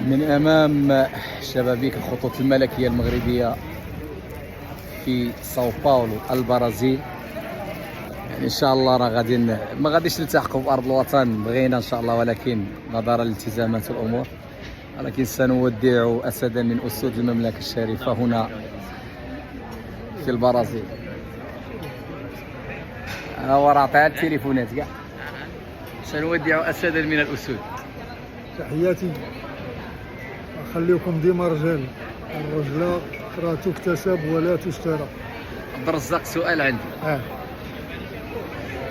من امام شبابيك الخطوط الملكيه المغربيه في ساو باولو البرازيل. يعني ان شاء الله راه ما غاديش نلتحقوا بارض الوطن، بغينا ان شاء الله، ولكن نظرا لالتزامات الامور، ولكن سنودع اسدا من اسود المملكه الشريفه هنا في البرازيل. وراء التليفونات كاع سنودع اسدا من الاسود. تحياتي، خليكم ديما رجال. الرجلة راه تكتسب ولا تشترى. عبد الرزاق، سؤال عندي.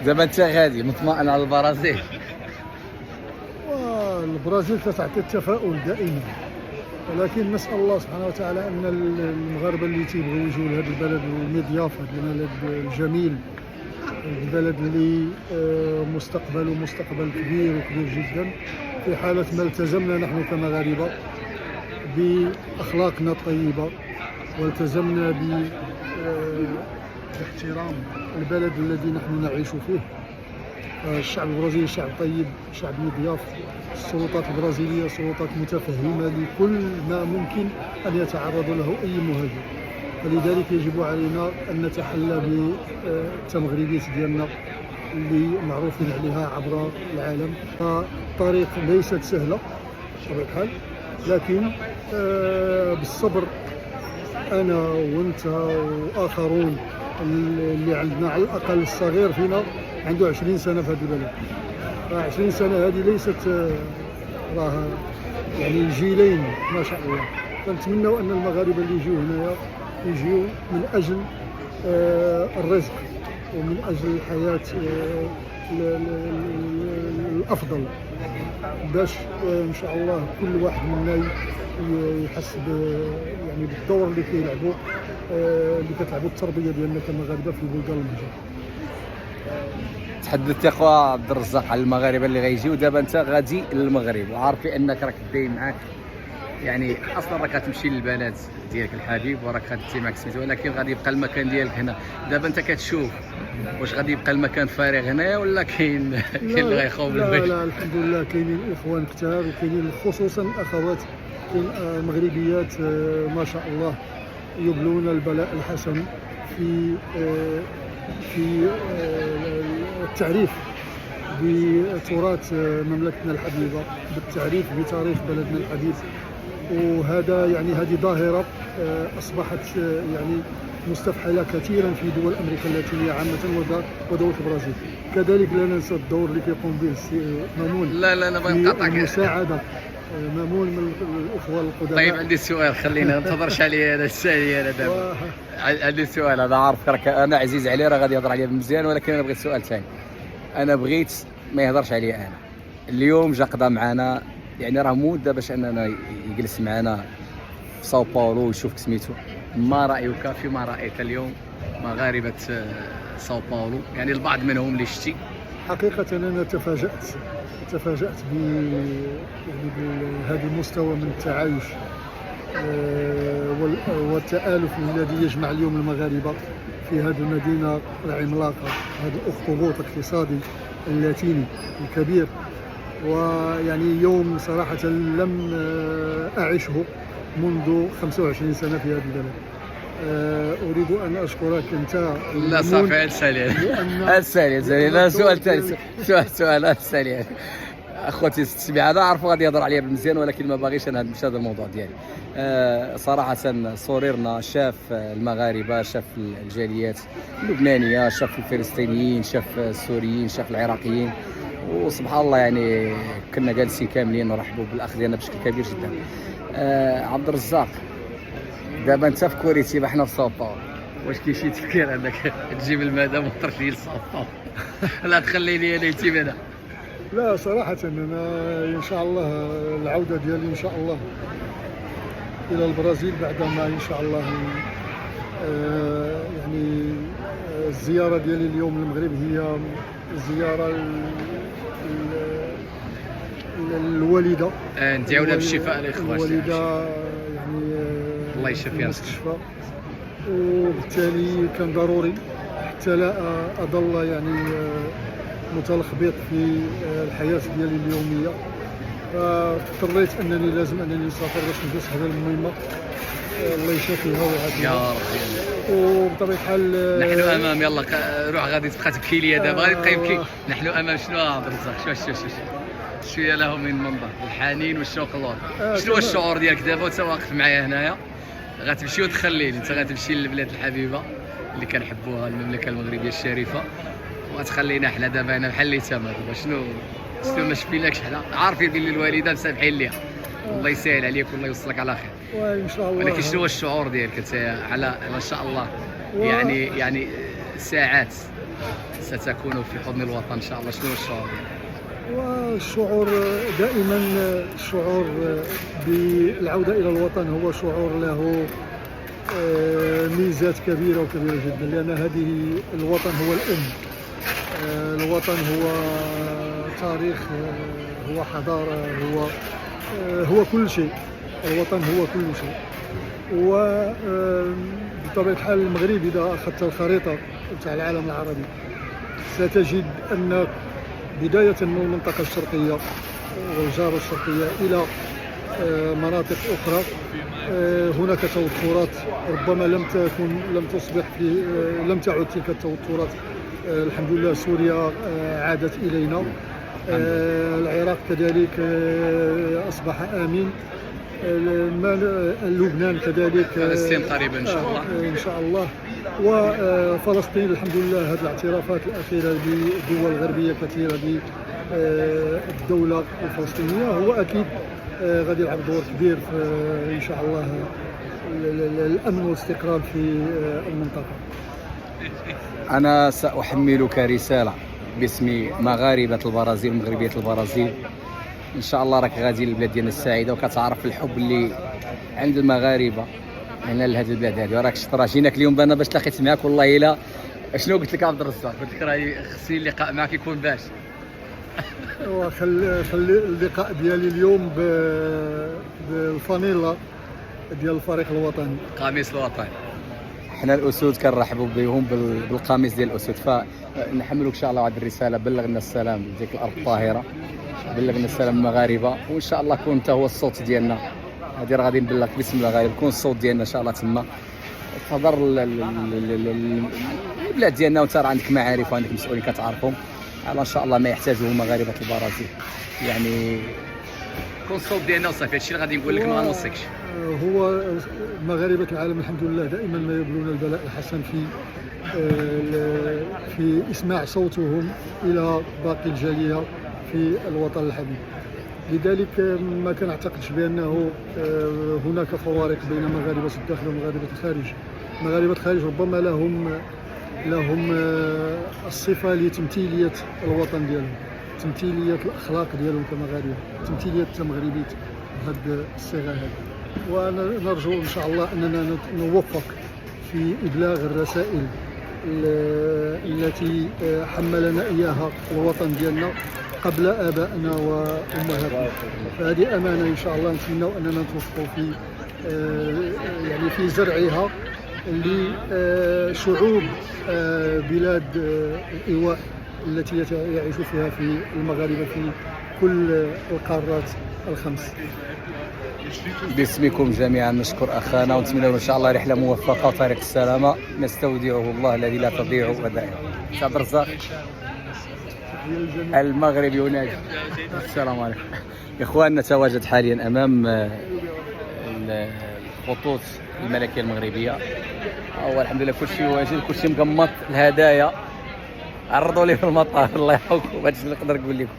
دابا انت غادي مطمئن على البرازيل؟ والبرازيل كتعطي التفاؤل دائما، ولكن نسال الله سبحانه وتعالى ان المغاربه اللي تيبغيو يجيو لهذا البلد المضياف، هذا البلد الجميل، البلد اللي مستقبله مستقبل كبير وكبير جدا، في حاله ما التزمنا نحن كمغاربه باخلاقنا الطيبه والتزمنا باحترام البلد الذي نحن نعيش فيه. الشعب البرازيلي شعب طيب، شعب مضياف. السلطات البرازيليه سلطات متفهمه لكل ما ممكن ان يتعرض له اي مهاجر، فلذلك يجب علينا ان نتحلى بالتمغربيه ديالنا اللي معروفين عليها عبر العالم. الطريق ليست سهله بطبيعه الحال، لكن بالصبر انا وانت واخرون اللي عندنا على الاقل الصغير فينا عنده 20 سنه في هذا البلد. 20 سنه هذه ليست راه يعني جيلين ما شاء الله. فنتمنوا ان المغاربه اللي يجيو هنايا يجيو من اجل الرزق ومن اجل الحياه الافضل، باش ان شاء الله كل واحد منا يحس يعني بالدور اللي كيلعبوا اللي كتلعبوا التربيه ديالنا كمغاربه في البلدان المهجره. تحدثت يا خويا عبد الرزاق على المغاربه اللي غيجيو. دابا انت غادي للمغرب وعارف انك راك داي معاك، يعني اصلا راك غتمشي للبلد ديالك الحبيب وراك غادي معك سميتو، ولكن غادي يبقى المكان ديالك هنا. دابا انت كتشوف واش غادي يبقى المكان فارغ هنايا ولا كاين اللي غيخوف بالبيت؟ لا الحمد لله كاينين اخوان كثار، وكاينين خصوصا اخوات مغربيات ما شاء الله يبلون البلاء الحسن في التعريف بتراث مملكتنا الحبيبه، بالتعريف بتاريخ بلدنا الحبيب. وهذا يعني هذه ظاهره اصبحت يعني مستفحله كثيرا في دول امريكا اللاتينيه عامه ودوله البرازيل. كذلك لا ننسى الدور اللي كيقوم به السي مامون. لا انا بغيت نقاطعك. المساعده مامون من الاخوه القدماء. طيب عندي سؤال، خلينا ما تهضرش عليا انا السالي. انا دابا عندي سؤال، انا عارف راك انا عزيز عليه، راه غادي يهضر عليا مزيان، ولكن انا بغيت سؤال ثاني. انا بغيت ما يهضرش عليا انا. اليوم جا قضى معنا، يعني راه مده باش اننا يجلس معنا في ساو باولو ويشوف سميتو. ما رايك فيما رايت اليوم مغاربه ساو باولو؟ يعني البعض منهم اللي شتي. حقيقه انا تفاجات يعني بهذا المستوى من التعايش والتآلف الذي يجمع اليوم المغاربه في هذه المدينه العملاقه، هذا الاخطبوط الاقتصادي اللاتيني الكبير. ويعني يوم صراحه لم اعشه منذ 25 سنه في هذا البلد. اريد ان اشكرك انت. لا صافي، السالي لا سؤال ثاني، سؤال السالي. اخوتي السبعه انا عارفوا غادي يهضر عليا مزيان، ولكن ما باغيش انا نمشي هذا الموضوع ديالي. صراحه صريرنا شاف المغاربه، شاف الجاليات اللبنانيه، شاف الفلسطينيين، شاف السوريين، شاف العراقيين، وسبحان الله يعني كنا جالسين كاملين نرحبوا بالاخ ديالنا بشكل كبير جدا. عبد الرزاق، دابا انت في كوريتيبا، حنا في ساو باولو، واش كاين شي تفكير انك تجيب المدام وترجعي لساو باولو؟ لا تخلي لي انا يتيم هنا. لا صراحة أنا إن شاء الله العودة ديالي إن شاء الله إلى البرازيل بعدما إن شاء الله يعني الزيارة ديالي اليوم للمغرب هي زيارة الوالدة. ندعو لها بالشفاء الإخوة. الوالدة يعني الله يشفيها. وبالتالي كان ضروري حتى لا أظل يعني متلخبط في الحياة ديالي اليومية. فاضطريت انني لازم انني نسافر باش ندوز هذا المهمه. الله يشافيها ويعافيها يا رب. وبطبيعه الحال نحن امام. يلا روح غادي تبقى تبكي لي دابا، غادي تبقى يبكي. نحن امام شنو عبد الرزاق؟ شوف شويه له من منظر الحنين والشوق الوطني. شنو هو الشعور ديالك دابا وانت واقف معايا هنايا؟ غتمشي وتخليني انت غتمشي للبلاد الحبيبه اللي كنحبوها، المملكه المغربيه الشريفه، وغتخلينا حنا دابا هنا بحال اللي تما. دابا شنو ما شفيناكش حنا، عارفين بلي الوالده مسامحين ليها. الله يسهل عليك والله يوصلك على خير. وان شاء الله. ولكن شنو هو الشعور ديالك انت على ما شاء الله؟ يعني ساعات ستكون في حضن الوطن ان شاء الله، شنو هو الشعور ديالك؟ والشعور دائما الشعور بالعودة إلى الوطن هو شعور له ميزات كبيرة وكبيرة جدا، لأن هذه الوطن هو الأم. الوطن هو تاريخ، هو حضارة، هو كل شيء. الوطن هو كل شيء. وبطبيعة الحال المغرب إذا أخذت الخريطة تاع العالم العربي ستجد أن بداية من المنطقة الشرقية والجارة الشرقية إلى مناطق أخرى هناك توترات ربما لم تعد تلك التوترات. الحمد لله سوريا عادت إلينا، العراق كذلك أصبح آمن، لبنان كذلك، فلسطين قريبا ان شاء الله. ان شاء الله. وفلسطين الحمد لله هذه الاعترافات الاخيره بدول غربيه كثيره بالدوله الفلسطينيه هو اكيد غادي يلعب دور كبير في ان شاء الله الامن والاستقرار في المنطقه. انا ساحملك رساله باسم مغاربه البرازيل ومغربيه البرازيل. ان شاء الله راك غادي للبلاد ديالنا السعيده، وكتعرف الحب اللي عند المغاربه هنا لهذه البلاد هذه. وراك شفت راه جيناك اليوم انا باش تلاقيت معاك والله الا شنو قلت لك عبد الرزاق؟ قلت لك راه خصني اللقاء معك يكون باش خلي اللقاء ديالي اليوم بالفانيلا ديال الفريق الوطني، قميص الوطني. حنا الاسود كنرحبوا بهم بالقميص ديال الاسود. فنحملك ان شاء الله هذه الرساله، بلغنا السلام لديك الارض الطاهره، بلغنا السلام المغاربه، وان شاء الله كون انت هو الصوت ديالنا. هذه راه غادي نبلغ باسم المغاربه، كون الصوت ديالنا ان شاء الله تما تهضر البلاد ديالنا، وانت راه عندك معارف وعندك مسؤولين كتعرفهم على ان شاء الله ما يحتاجه مغاربه البرازيل. يعني كون الصوت ديالنا وصافي. هادشي اللي غادي نقول لك، ما غنوصيكش. هو مغاربه العالم الحمد لله دائما ما يبلون البلاء الحسن في اسماع صوتهم الى باقي الجاليه في الوطن الحبيب. لذلك ما كنعتقدش بانه هناك فوارق بين مغاربه الداخل ومغاربه الخارج. مغاربه الخارج ربما لهم الصفه لتمثيليه الوطن ديالهم، تمثيليه الاخلاق ديالهم كمغاربه، تمثيليه مغربيه بهذه الصيغه هذه. ونرجو ان شاء الله اننا نوفق في ابلاغ الرسائل التي حملنا اياها الوطن ديالنا قبل ابائنا وامهاتنا. فهذه امانه ان شاء الله نتمنى اننا نتوفقوا في يعني في زرعها لشعوب بلاد الايواء التي يعيش فيها في المغاربه في كل القارات الخمس. باسمكم جميعا نشكر اخانا ونتمنى له ان شاء الله رحله موفقه وطريق السلامه. نستودعه الله الذي لا تضيع ودائعه. عبد الرزاق المغرب ينادي. السلام عليكم اخوان. نتواجد حاليا امام الخطوط الملكيه المغربيه. هو الحمد لله كل شيء واجد، كل شيء مقمط. الهدايا عرضوا لي في المطار الله يحفظكم. هذا اللي نقدر نقول لكم.